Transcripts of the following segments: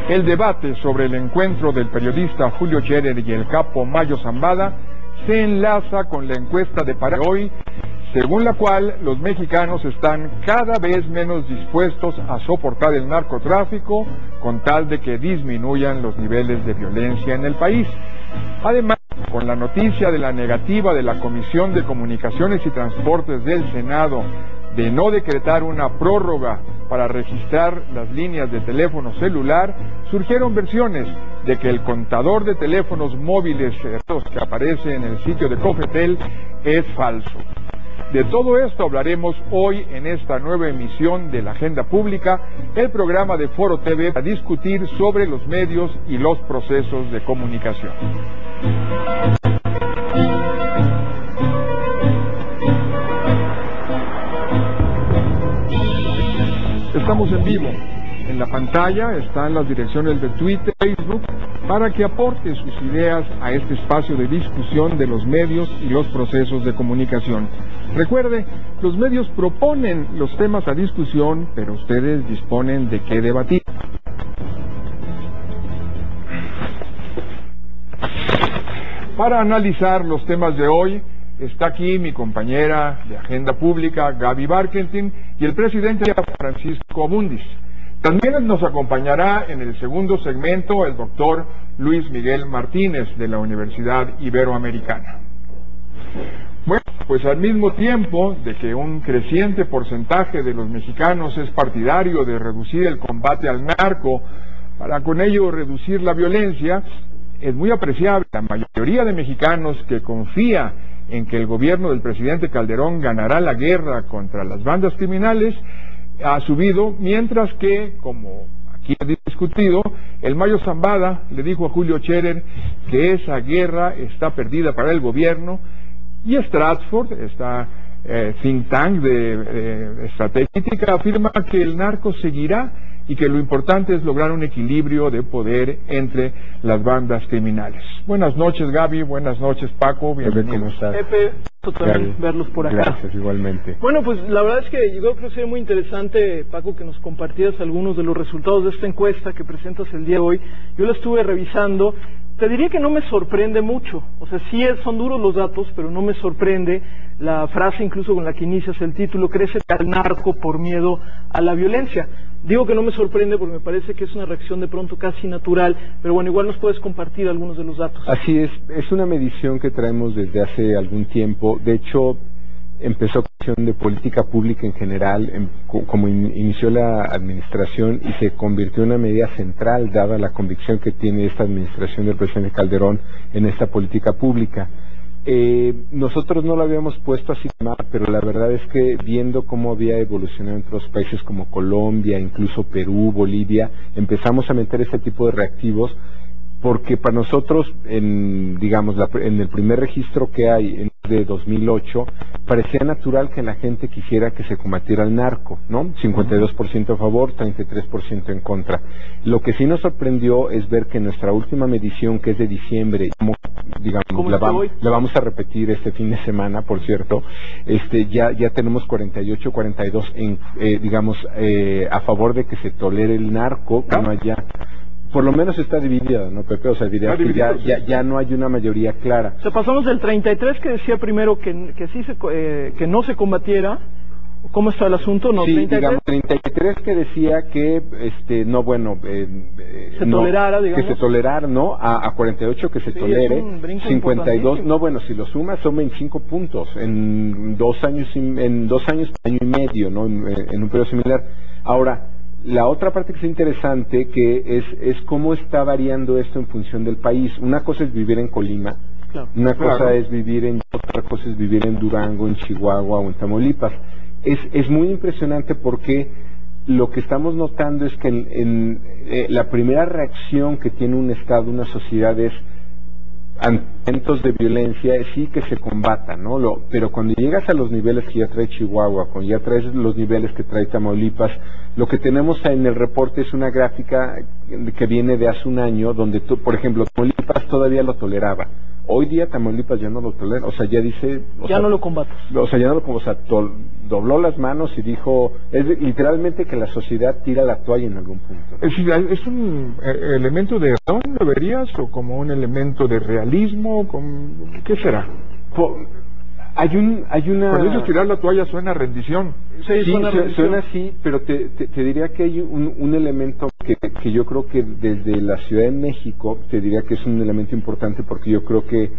El debate sobre el encuentro del periodista Julio Scherer y el capo Mayo Zambada se enlaza con la encuesta de para hoy, según la cual los mexicanos están cada vez menos dispuestos a soportar el narcotráfico con tal de que disminuyan los niveles de violencia en el país. Además, con la noticia de la negativa de la Comisión de Comunicaciones y Transportes del Senado de no decretar una prórroga para registrar las líneas de teléfono celular, surgieron versiones de que el contador de teléfonos móviles que aparece en el sitio de Cofetel es falso. De todo esto hablaremos hoy en esta nueva emisión de la Agenda Pública, el programa de Foro TV para discutir sobre los medios y los procesos de comunicación. Estamos en vivo. En la pantalla están las direcciones de Twitter y Facebook para que aporte sus ideas a este espacio de discusión de los medios y los procesos de comunicación. Recuerde, los medios proponen los temas a discusión, pero ustedes disponen de qué debatir. Para analizar los temas de hoy, está aquí mi compañera de Agenda Pública, Gaby Barkentin, y el presidente Francisco Abundis. También nos acompañará en el segundo segmento el doctor Luis Miguel Martínez, de la Universidad Iberoamericana. Bueno, pues al mismo tiempo de que un creciente porcentaje de los mexicanos es partidario de reducir el combate al narco, para con ello reducir la violencia, es muy apreciable la mayoría de mexicanos que confía en que el gobierno del presidente Calderón ganará la guerra contra las bandas criminales, ha subido, mientras que, como aquí he discutido, el Mayo Zambada le dijo a Julio Scherer que esa guerra está perdida para el gobierno, y Stratford, esta think tank de estratégica, afirma que el narco seguirá y que lo importante es lograr un equilibrio de poder entre las bandas criminales. Buenas noches, Gaby. Buenas noches, Paco. Bienvenidos. ¿Cómo estás? Pepe, también verlos por acá. Gracias, igualmente. Bueno, pues la verdad es que yo creo que sería muy interesante, Paco, que nos compartieras algunos de los resultados de esta encuesta que presentas el día de hoy. Yo la estuve revisando. Te diría que no me sorprende mucho, o sea, sí son duros los datos, pero no me sorprende la frase incluso con la que inicias el título, crece el narco por miedo a la violencia. Digo que no me sorprende porque me parece que es una reacción de pronto casi natural, pero bueno, igual nos puedes compartir algunos de los datos. Así es una medición que traemos desde hace algún tiempo. De hecho, empezó con de política pública en general, como inició la administración, y se convirtió en una medida central dada la convicción que tiene esta administración del presidente Calderón en esta política pública. Nosotros no lo habíamos puesto así, pero la verdad es que viendo cómo había evolucionado en otros países como Colombia, incluso Perú, Bolivia, empezamos a meter este tipo de reactivos, porque para nosotros, en el primer registro que hay de 2008, parecía natural que la gente quisiera que se combatiera el narco, ¿no? 52% a favor, 33% en contra. Lo que sí nos sorprendió es ver que nuestra última medición, que es de diciembre, la vamos a repetir este fin de semana, por cierto, ya tenemos 48-42 a favor de que se tolere el narco, que no haya... Por lo menos está dividida, ¿no, Pepe? O sea, ya no hay una mayoría clara. O sea, pasamos del 33 que decía primero que no se combatiera. ¿Cómo está el asunto? No, sí, 33 que decía que, se tolerara, digamos. Que se tolerara, ¿no? A 48 que se tolere. 52, no, bueno, si lo sumas son 25 puntos en 2 años, año y medio, ¿no? En un periodo similar. Ahora, la otra parte que es interesante que es cómo está variando esto en función del país. Una cosa es vivir en Colima, claro, una cosa es vivir otra cosa es vivir en Durango, en Chihuahua o en Tamaulipas. Es muy impresionante porque lo que estamos notando es que la primera reacción que tiene un Estado, una sociedad, es ante eventos de violencia, sí que se combatan, ¿no? Pero cuando llegas a los niveles que ya trae Chihuahua, cuando ya traes los niveles que trae Tamaulipas, lo que tenemos en el reporte es una gráfica que viene de hace un año, donde por ejemplo, Tamaulipas todavía lo toleraba. Hoy día Tamaulipas ya no lo tolera, o sea, ya dice... no lo combates. O sea, ya no lo o sea, dobló las manos y dijo, literalmente que la sociedad tira la toalla en algún punto, ¿no? Es decir, ¿es un elemento de razón, lo verías, o como un elemento de realismo? ¿Qué será? Hay una... Por eso tirar la toalla suena a rendición. Sí, suena así, pero te diría que hay un elemento que yo creo que desde la Ciudad de México, te diría que es un elemento importante, porque yo creo que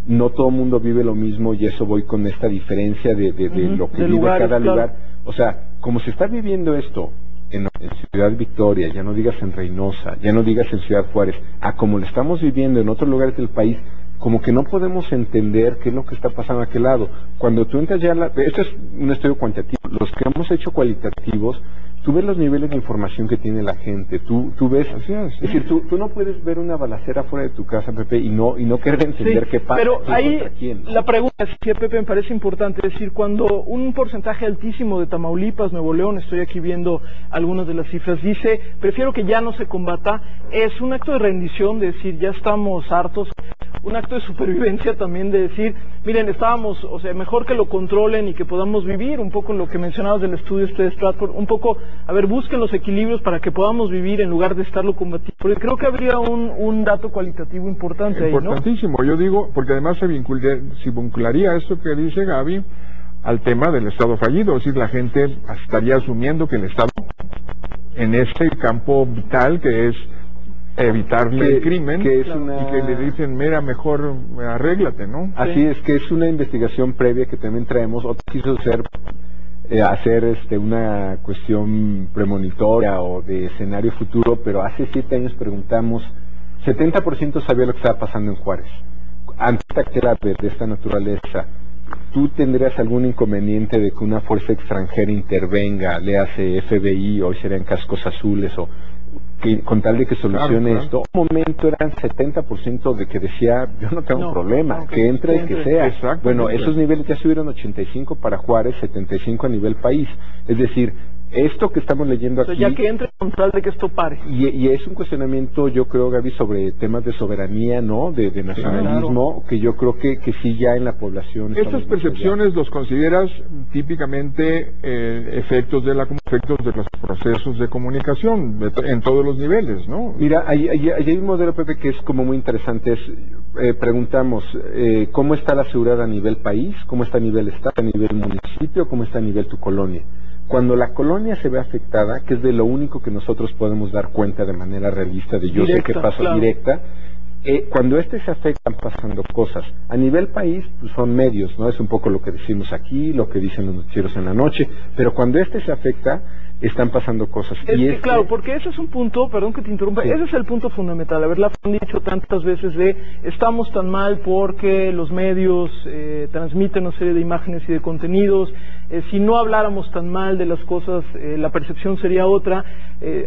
no todo el mundo vive lo mismo, y eso voy con esta diferencia de lo que vive cada lugar. O sea, como se está viviendo esto en Ciudad Victoria, ya no digas en Reynosa, ya no digas en Ciudad Juárez, a como lo estamos viviendo en otros lugares del país, como que no podemos entender qué es lo que está pasando a aquel lado. Cuando tú entras ya, esto es un estudio cuantitativo, los que hemos hecho cualitativos, tú ves los niveles de información que tiene la gente, tú ves, es decir, tú no puedes ver una balacera fuera de tu casa, Pepe, y no querer entender qué pasa. Pero ahí quién, ¿no? La pregunta es que, Pepe, me parece importante, es decir, cuando un porcentaje altísimo de Tamaulipas, Nuevo León, estoy aquí viendo algunas de las cifras, dice, prefiero que ya no se combata, es un acto de rendición, de decir, ya estamos hartos, un acto de supervivencia también, de decir, miren, estábamos, o sea, mejor que lo controlen y que podamos vivir, un poco lo que mencionabas del estudio de Stratford, un poco, a ver, busquen los equilibrios para que podamos vivir en lugar de estarlo combatiendo, porque creo que habría un dato cualitativo importante ahí, ¿no? Importantísimo, yo digo, porque además se vincularía esto que dice Gaby al tema del Estado fallido, es decir, la gente estaría asumiendo que el Estado, en este campo vital que es evitarle el crimen, que es y que le dicen, mira, mejor arréglate, ¿no? Así es, que es una investigación previa que también traemos, o quiso hacer una cuestión premonitoria o de escenario futuro, pero hace 7 años preguntamos, 70% sabía lo que estaba pasando en Juárez. Ante esta clave de esta naturaleza, ¿tú tendrías algún inconveniente de que una fuerza extranjera intervenga, le hace FBI, hoy serían cascos azules, o que con tal de que solucione esto? Un momento eran 70% de que decía, yo no tengo problema, que entre el que sea. Bueno, esos niveles ya subieron 85 para Juárez, 75 a nivel país. Es decir, esto que estamos leyendo aquí... ya que entre con tal de que esto pare. Y es un cuestionamiento, yo creo, Gaby, sobre temas de soberanía, ¿no? De nacionalismo, que yo creo que sí ya en la población... ¿Estas percepciones los consideras típicamente efectos de los procesos de comunicación en todos los niveles, no? Mira, hay un modelo, Pepe, que es como muy interesante. Preguntamos, ¿cómo está la seguridad a nivel país? ¿Cómo está a nivel estado? ¿A nivel municipio? ¿Cómo está a nivel tu colonia? Cuando la colonia se ve afectada, que es de lo único que nosotros podemos dar cuenta de manera realista, de yo sé qué pasa, directa, cuando se afectan pasando cosas. A nivel país, pues son medios, ¿no? Es un poco lo que decimos aquí, lo que dicen los noticieros en la noche, pero cuando se afecta, están pasando cosas. Claro, porque ese es un punto, perdón que te interrumpa, ese es el punto fundamental. A ver, la han dicho tantas veces de estamos tan mal porque los medios transmiten una serie de imágenes y de contenidos, si no habláramos tan mal de las cosas, la percepción sería otra.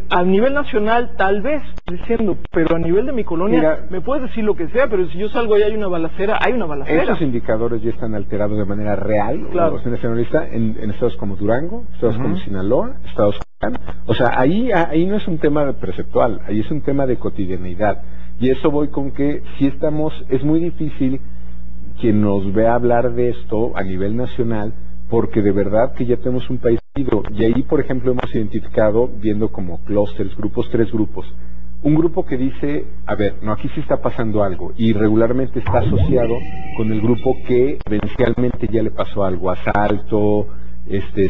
A nivel nacional, tal vez, diciendo, pero a nivel de mi colonia, mira, me puedes decir lo que sea, pero si yo salgo y hay una balacera, hay una balacera. Esos indicadores ya están alterados de manera real, claro, en estados como Durango, estados como Sinaloa, estados como... O sea, ahí no es un tema perceptual, ahí es un tema de cotidianidad. Y eso voy con que si estamos, es muy difícil quien nos vea hablar de esto a nivel nacional, porque de verdad que ya tenemos un país unido. Y ahí, por ejemplo, hemos identificado, viendo como clústeres, grupos, 3 grupos. Un grupo que dice, a ver, no, aquí sí está pasando algo, y regularmente está asociado con el grupo que eventualmente ya le pasó algo, asalto,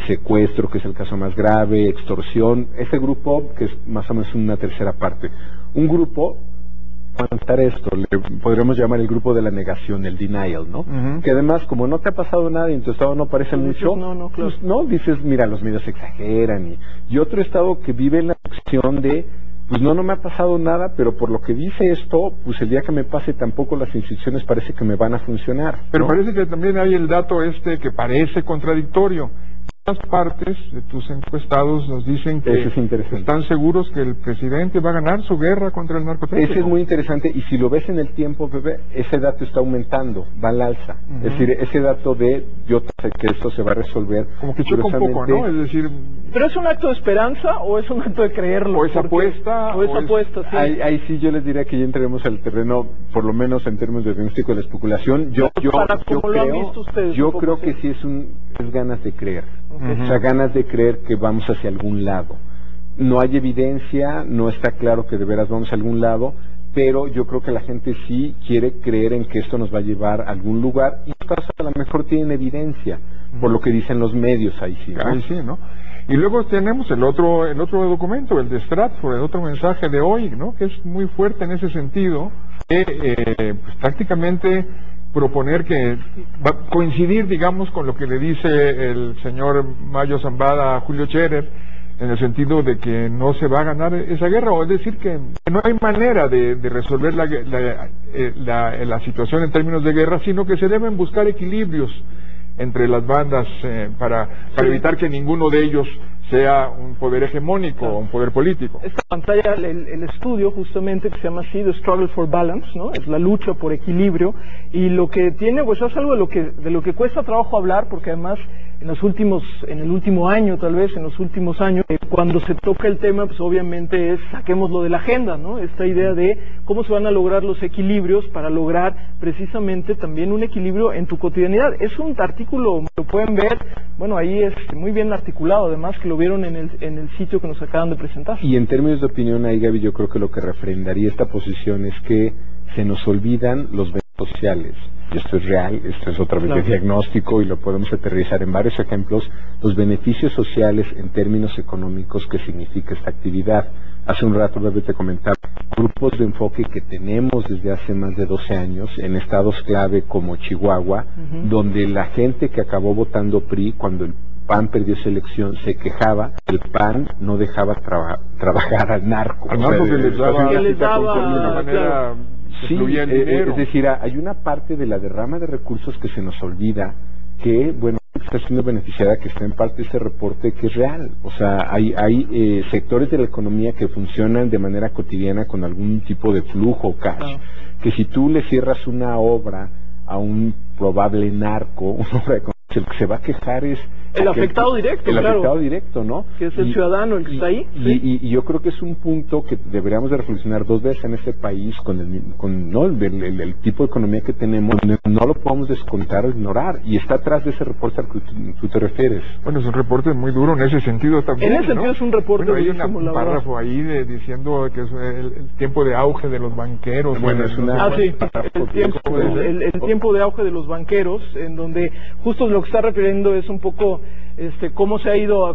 secuestro, que es el caso más grave, extorsión. Ese grupo, que es más o menos una tercera parte. Un grupo, esto, le podríamos llamar el grupo de la negación, el denial, ¿no? Que además, como no te ha pasado nada y en tu estado no parece mucho, pues no, dices, mira, los medios exageran. Y otro estado que vive en la acción de, pues no me ha pasado nada, pero por lo que dice esto, pues el día que me pase tampoco las instituciones parece que me van a funcionar, ¿no? Pero parece que también hay el dato que parece contradictorio. partes de tus encuestados nos dicen que están seguros que el presidente va a ganar su guerra contra el narcotráfico. Ese es muy interesante, y si lo ves en el tiempo, Pepe, ese dato está aumentando, va al alza. Es decir, ese dato de yo sé que esto se va a resolver. Como que choca un poco, ¿no? Es decir... ¿Pero es un acto de esperanza o es un acto de creerlo? ¿O es apuesta? ¿O es apuesta, sí? Ahí sí yo les diría que ya entraremos al terreno, por lo menos en términos de diagnóstico de la especulación. Yo creo que sí es ganas de creer. O sea, ganas de creer que vamos hacia algún lado. No hay evidencia, no está claro que de veras vamos a algún lado, pero yo creo que la gente sí quiere creer en que esto nos va a llevar a algún lugar, y en caso a lo mejor tienen evidencia, por lo que dicen los medios, ahí sí, ¿no? Ahí sí, ¿no? Y luego tenemos el otro documento, el de Stratford, el otro mensaje de hoy, ¿no? Que es muy fuerte en ese sentido, que pues, prácticamente proponer que va a coincidir, digamos, con lo que le dice el señor Mayo Zambada a Julio Scherer, en el sentido de que no se va a ganar esa guerra, o es decir, que no hay manera de resolver la situación en términos de guerra, sino que se deben buscar equilibrios entre las bandas para evitar que ninguno de ellos sea un poder hegemónico o un poder político. Esta pantalla, el estudio justamente que se llama así, The Struggle for Balance, ¿no? Es la lucha por equilibrio, y lo que tiene, pues es algo de lo que cuesta trabajo hablar, porque además en el último año, tal vez, en los últimos años, cuando se toca el tema, pues obviamente saquémoslo de la agenda, ¿no? Esta idea de cómo se van a lograr los equilibrios para lograr precisamente también un equilibrio en tu cotidianidad. Es un artículo, lo pueden ver, bueno, ahí es muy bien articulado, además que lo vieron en el sitio que nos acaban de presentar. Y en términos de opinión ahí, Gaby, yo creo que lo que refrendaría esta posición es que se nos olvidan los beneficios sociales. Y esto es real, esto es otra vez de diagnóstico, y lo podemos aterrizar en varios ejemplos, los beneficios sociales en términos económicos que significa esta actividad. Hace un rato, Gaby, te comentaba grupos de enfoque que tenemos desde hace más de 12 años en estados clave como Chihuahua, donde la gente que acabó votando PRI, cuando el PAN perdió esa elección, se quejaba, el PAN no dejaba trabajar al narco. Al narco que les daba de una manera... Sí, es decir, hay una parte de la derrama de recursos que se nos olvida, que, bueno, está siendo beneficiada, que está en parte de ese reporte, que es real. O sea, hay sectores de la economía que funcionan de manera cotidiana con algún tipo de flujo cash, que si tú le cierras una obra a un probable narco, una obra de el que se va a quejar es el afectado directo, el afectado directo, ¿no? Que es el ciudadano el que está ahí. Y yo creo que es un punto que deberíamos de reflexionar dos veces en este país con el tipo de economía que tenemos. No lo podemos descontar o ignorar, y está atrás de ese reporte al que tú te refieres. Bueno, es un reporte muy duro en ese sentido también. En ese sentido es un reporte. Bueno, hay un párrafo ahí diciendo que es el tiempo de auge de los banqueros. Bueno, es una... el tiempo de auge de los banqueros, en donde justo lo que está refiriendo es un poco cómo se ha ido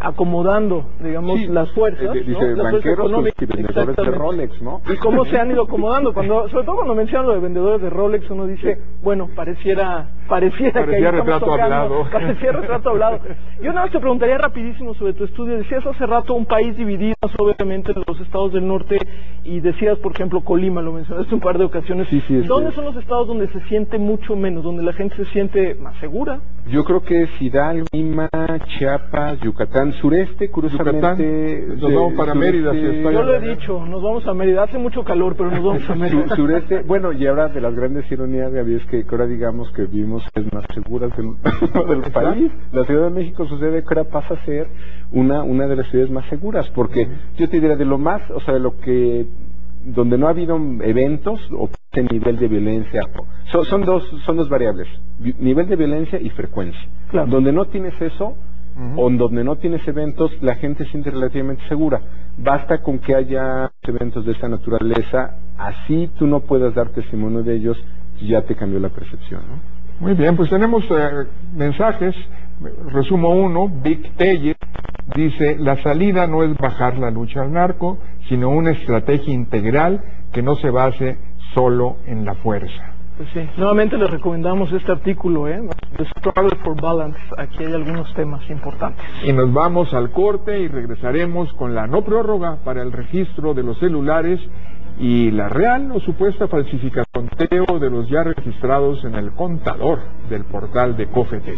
acomodando, digamos, las fuerzas, dice, ¿no? banqueros y vendedores de Rolex, ¿no? Y cómo se han ido acomodando, sobre todo cuando mencionan lo de vendedores de Rolex, uno dice, bueno, pareciera que ahí retrato hablado. Parecía retrato hablado. Yo nada más te preguntaría rapidísimo sobre tu estudio. Decías hace rato un país dividido, obviamente, en los estados del norte, y decías, por ejemplo, Colima, lo mencionaste un par de ocasiones. Sí, ¿Dónde son los estados donde se siente mucho menos, donde la gente se siente más segura? Yo creo que es Hidalgo, Lima, Chiapas, Yucatán, sureste, curiosamente. Nos vamos para Mérida. Yo lo he dicho, nos vamos a Mérida. Hace mucho calor, pero nos vamos a Mérida. Sureste, bueno, y ahora de las grandes ironías, Gaby, es que ahora digamos que vivimos en más seguras del país. La Ciudad de México sucede que ahora pasa a ser una de las ciudades más seguras, porque yo te diría de lo más, o sea, de lo que donde no ha habido eventos o nivel de violencia, son dos variables, nivel de violencia y frecuencia. Claro. Donde no tienes eso, o donde no tienes eventos, la gente se siente relativamente segura. Basta con que haya eventos de esta naturaleza, así tú no puedas dar testimonio de ellos, ya te cambió la percepción, ¿no? Muy bien, pues tenemos mensajes. Resumo uno. Vic Teller dice: la salida no es bajar la lucha al narco, sino una estrategia integral que no se base solo en la fuerza. Pues sí, nuevamente les recomendamos este artículo, The Struggle for Balance. Aquí hay algunos temas importantes. Y nos vamos al corte y regresaremos con la no prórroga para el registro de los celulares y la real o supuesta falsificación de los ya registrados en el contador del portal de Cofetel.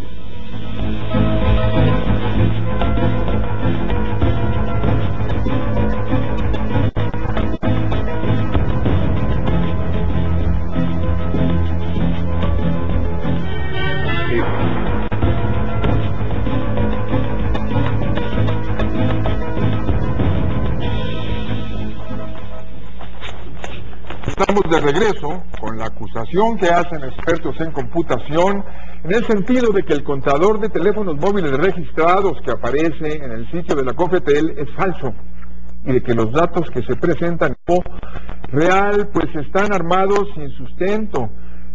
estamos de regreso con la acusación que hacen expertos en computación en el sentido de que el contador de teléfonos móviles registrados que aparece en el sitio de la COFETEL es falso y de que los datos que se presentan como real pues están armados sin sustento.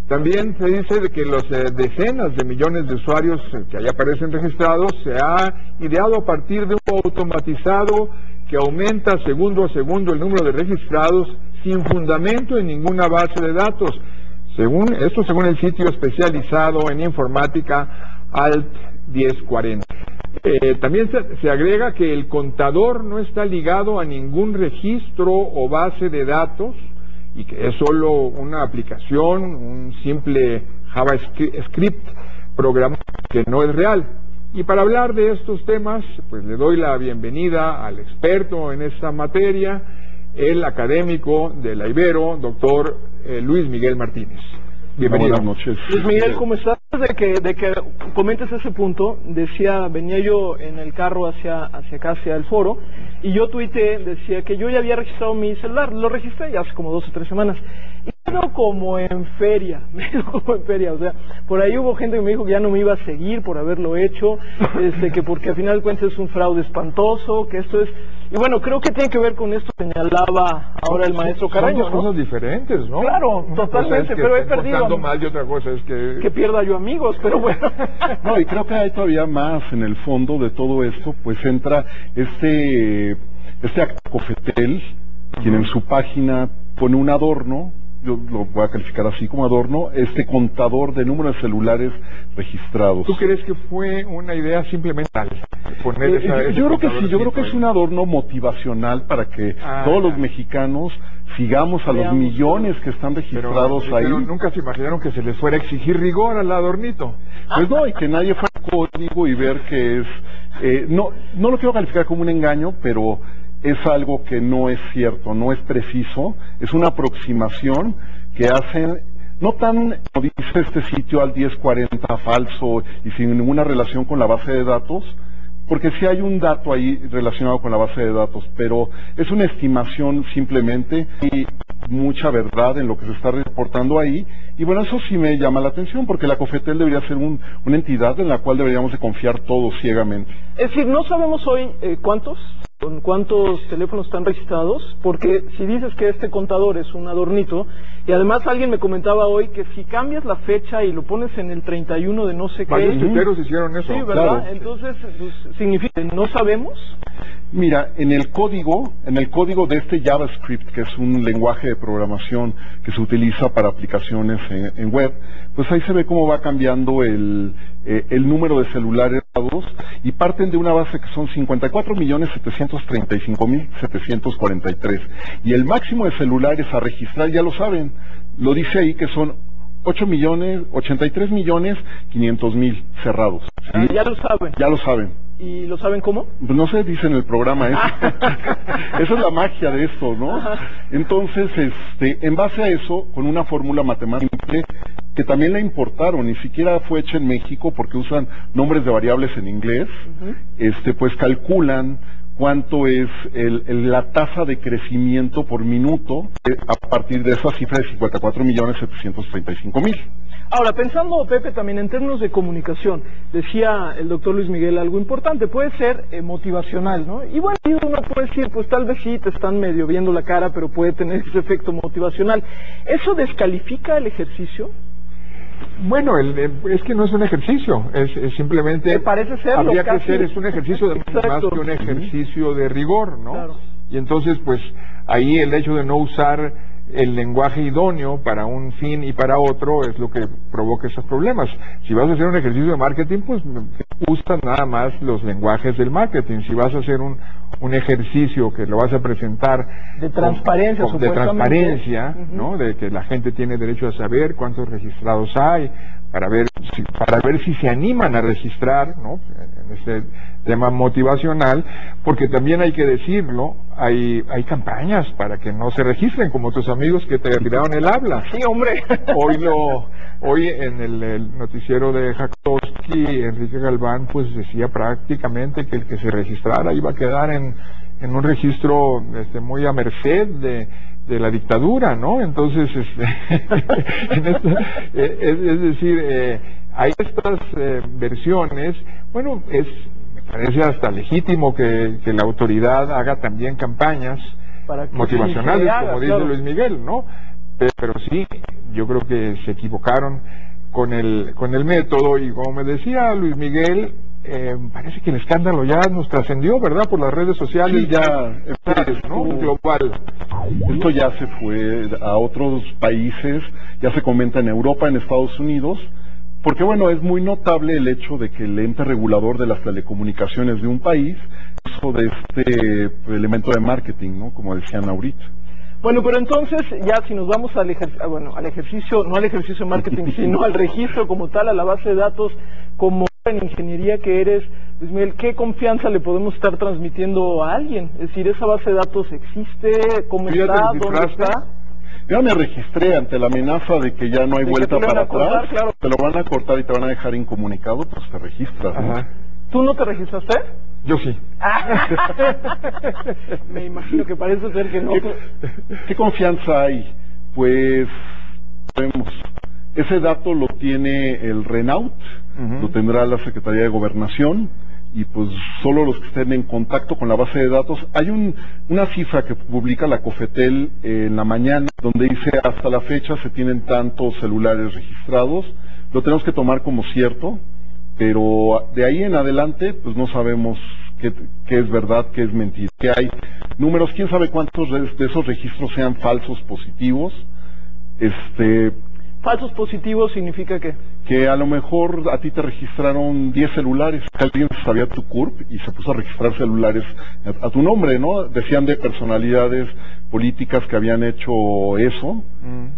También se dice de que los decenas de millones de usuarios que ahí aparecen registrados se ha ideado a partir de un automatizado que aumenta segundo a segundo el número de registrados sin fundamento en ninguna base de datos. Según el sitio especializado en informática Alt 1040. También se agrega que el contador no está ligado a ningún registro o base de datos y que es solo una aplicación, un simple JavaScript programado que no es real. Y para hablar de estos temas, pues le doy la bienvenida al experto en esta materia, el académico de la Ibero, doctor Luis Miguel Martínez. Bienvenido. Buenas noches. Luis Miguel, ¿cómo estás? De que comentes ese punto, venía yo en el carro hacia acá, hacia el foro, y yo tuiteé, decía que yo ya había registrado mi celular, lo registré ya hace como 2 o 3 semanas, y medio como en feria, o sea, por ahí hubo gente que me dijo que ya no me iba a seguir por haberlo hecho, que porque al final de cuentas es un fraude espantoso, que esto es... Y bueno, creo que tiene que ver con esto que señalaba ahora el maestro Carreño, son dos cosas diferentes, ¿no? Claro, totalmente, pero he perdido... Mal y otra cosa es que pierda yo amigos, pero bueno. No, y creo que hay todavía más en el fondo de todo esto, pues entra este COFETEL, quien en su página pone un adorno, yo lo voy a calificar así como adorno, este contador de número de celulares registrados. ¿Tú crees que fue una idea simplemente poner yo creo que sí, yo creo que es un adorno motivacional para que todos los mexicanos sigamos a los millones que están registrados ahí. Pero nunca se imaginaron que se les fuera a exigir rigor al adornito. Pues no, y que nadie fuera al código y ver que es... no lo quiero calificar como un engaño, pero es algo que no es cierto, no es preciso, es una aproximación que hacen, no tan, como dice este sitio, al 1040 falso y sin ninguna relación con la base de datos, porque sí hay un dato ahí relacionado con la base de datos, pero es una estimación simplemente y mucha verdad en lo que se está reportando ahí, y bueno, eso sí me llama la atención, porque la COFETEL debería ser una entidad en la cual deberíamos de confiar todos ciegamente. Es decir, no sabemos hoy con cuántos teléfonos están registrados, porque si dices que este contador es un adornito, y además alguien me comentaba hoy que si cambias la fecha y lo pones en el 31 de no sé qué... Varios tuiteros hicieron eso. Sí, ¿verdad? Claro. Entonces, pues, significa, ¿no sabemos? Mira, en el código de este JavaScript, que es un lenguaje de programación que se utiliza para aplicaciones en web, pues ahí se ve cómo va cambiando el número de celulares y parten de una base que son 54.735.743 y el máximo de celulares a registrar, ya lo saben, lo dice ahí que son 83.500.000 cerrados. ¿Sí? Ya lo saben. Ya lo saben. ¿Y lo saben cómo? Pues no sé, dice en el programa eso. Esa es la magia de esto, ¿no? Entonces, en base a eso, con una fórmula matemática que también la importaron, ni siquiera fue hecha en México porque usan nombres de variables en inglés, pues calculan cuánto es la tasa de crecimiento por minuto a partir de esa cifra de 54.735.000. Ahora, pensando, Pepe, también en términos de comunicación, decía el doctor Luis Miguel algo importante, puede ser motivacional, ¿no? Y bueno, uno puede decir, pues tal vez sí te están medio viendo la cara, pero puede tener ese efecto motivacional. ¿Eso descalifica el ejercicio? Bueno, es que no es un ejercicio, es simplemente... parece ser. Habría que ser, es un ejercicio de más que un ejercicio de rigor, ¿no? Claro. Y entonces, pues, ahí el hecho de no usar el lenguaje idóneo para un fin y para otro es lo que provoca esos problemas. Si vas a hacer un ejercicio de marketing, pues usa nada más los lenguajes del marketing. Si vas a hacer un ejercicio que lo vas a presentar de transparencia, de transparencia, ¿no? De que la gente tiene derecho a saber cuántos registrados hay, para ver si se animan a registrar, ¿no? En este tema motivacional, porque también hay que decirlo, hay campañas para que no se registren, como tus amigos que te tiraron el habla. Sí, hombre. Hoy en el noticiero de Jakowski, Enrique Galván pues decía prácticamente que el que se registrara iba a quedar en un registro muy a merced de la dictadura, ¿no? Entonces, es decir, hay estas versiones. Bueno, me parece hasta legítimo que la autoridad haga también campañas motivacionales, como dice Luis Miguel, ¿no? Pero sí, yo creo que se equivocaron con el método, y como me decía Luis Miguel, parece que el escándalo ya nos trascendió, ¿verdad? Por las redes sociales, sí, ya, ¿no? Global. Esto ya se fue a otros países, ya se comenta en Europa, en Estados Unidos, porque bueno, es muy notable el hecho de que el ente regulador de las telecomunicaciones de un país uso de este elemento de marketing, ¿no? Como decían ahorita. Bueno, pero entonces, ya si nos vamos al ejercicio, no al ejercicio de marketing, sino al registro como tal, a la base de datos, como en ingeniería que eres, Luis Miguel, ¿qué confianza le podemos estar transmitiendo a alguien? Es decir, ¿esa base de datos existe? ¿Cómo está? ¿Dónde está? Yo me registré ante la amenaza de que ya no hay vuelta para atrás, claro. Te lo van a cortar y te van a dejar incomunicado, pues te registras, ¿no? ¿Tú no te registraste? Yo sí. Me imagino que parece ser que no. ¿Qué confianza hay? Pues vemos. Ese dato lo tiene el RENAUT, lo tendrá la Secretaría de Gobernación, y pues solo los que estén en contacto con la base de datos. Hay una cifra que publica la COFETEL en la mañana, donde dice hasta la fecha se tienen tantos celulares registrados. Lo tenemos que tomar como cierto, pero de ahí en adelante pues no sabemos qué es verdad, qué es mentira, que hay números, quién sabe cuántos de esos registros sean falsos positivos. ¿Falsos positivos significa qué? Que a lo mejor a ti te registraron 10 celulares, alguien sabía tu CURP y se puso a registrar celulares a tu nombre, ¿no? Decían de personalidades políticas que habían hecho eso,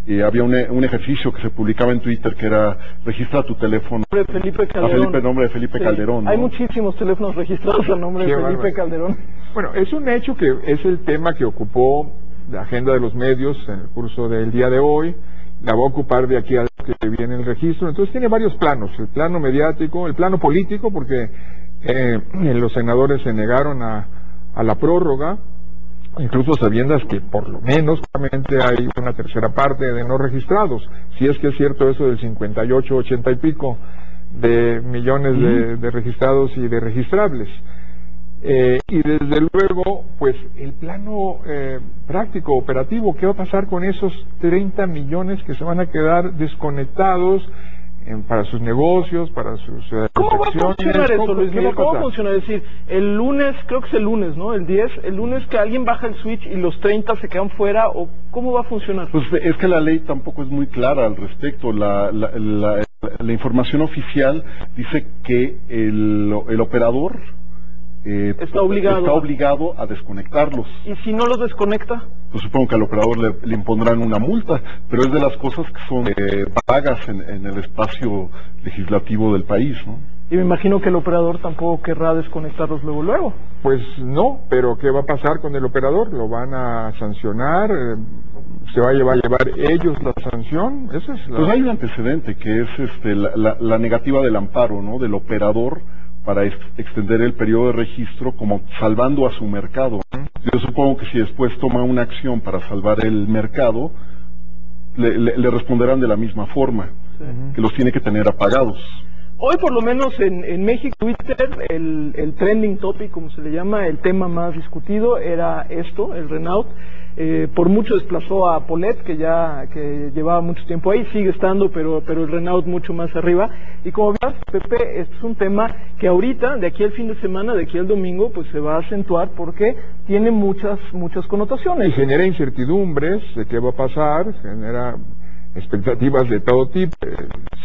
y había un ejercicio que se publicaba en Twitter que era registra tu teléfono a nombre de Felipe Calderón, ¿no? Hay muchísimos teléfonos registrados a nombre de Felipe Calderón. Bueno, es un hecho que es el tema que ocupó la agenda de los medios en el curso del día de hoy. La va a ocupar de aquí a que viene el registro. Entonces tiene varios planos: el plano mediático, el plano político, porque los senadores se negaron a la prórroga, incluso sabiendo que por lo menos solamente hay una tercera parte de no registrados, si es que es cierto eso del 58, 80 y pico de millones de registrados y de registrables. Y desde luego, pues el plano práctico, operativo, ¿qué va a pasar con esos 30 millones que se van a quedar desconectados para sus negocios, para sus ¿Cómo va a funcionar eso, Luis Miguel? ¿Cómo va a funcionar? Es decir, el lunes, creo que es el lunes, ¿no? El 10, el lunes que alguien baja el switch y los 30 se quedan fuera, ¿o cómo va a funcionar? Pues es que la ley tampoco es muy clara al respecto. La información oficial dice que el operador está obligado a desconectarlos. ¿Y si no los desconecta? Pues supongo que al operador le impondrán una multa, pero es de las cosas que son vagas en el espacio legislativo del país, ¿no? Y me imagino que el operador tampoco querrá desconectarlos luego. Pues no, pero ¿qué va a pasar con el operador? ¿Lo van a sancionar? ¿Se va a llevar ellos la sanción? Esa es Pues hay un antecedente que es la negativa del amparo, ¿no? Del operador para extender el periodo de registro, como salvando a su mercado. Yo supongo que si después toma una acción para salvar el mercado, le responderán de la misma forma, que los tiene que tener apagados. Hoy por lo menos en México, Twitter, el trending topic, como se le llama, el tema más discutido era esto, el RENAUT. Por mucho desplazó a Polet, que llevaba mucho tiempo ahí, sigue estando, pero el RENAUT mucho más arriba. Y como ves, Pepe, este es un tema que ahorita, de aquí al fin de semana, de aquí al domingo, pues se va a acentuar porque tiene muchas connotaciones. Y genera incertidumbres de qué va a pasar, genera expectativas de todo tipo.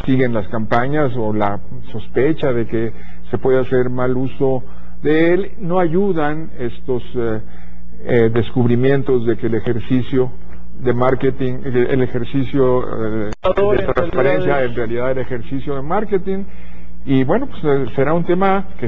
Siguen las campañas o la sospecha de que se puede hacer mal uso de él. No ayudan estos descubrimientos de que el ejercicio de marketing, el ejercicio de transparencia, en realidad el ejercicio de marketing. Y bueno, pues será un tema que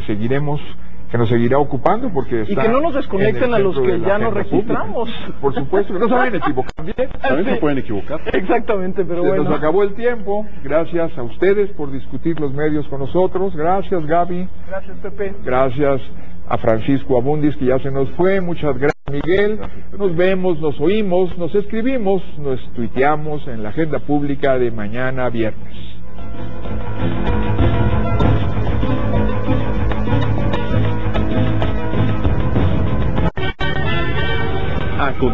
nos seguirá ocupando, porque y que no nos desconecten a los que ya nos registramos. Por supuesto, que no se vayan a equivocar bien. También se pueden equivocar. Exactamente, pero bueno. Nos acabó el tiempo. Gracias a ustedes por discutir los medios con nosotros. Gracias, Gaby. Gracias, Pepe. Gracias a Francisco Abundis, que ya se nos fue. Muchas gracias. Miguel. Nos vemos, nos oímos, nos escribimos, nos tuiteamos en la agenda pública de mañana viernes. A continuación.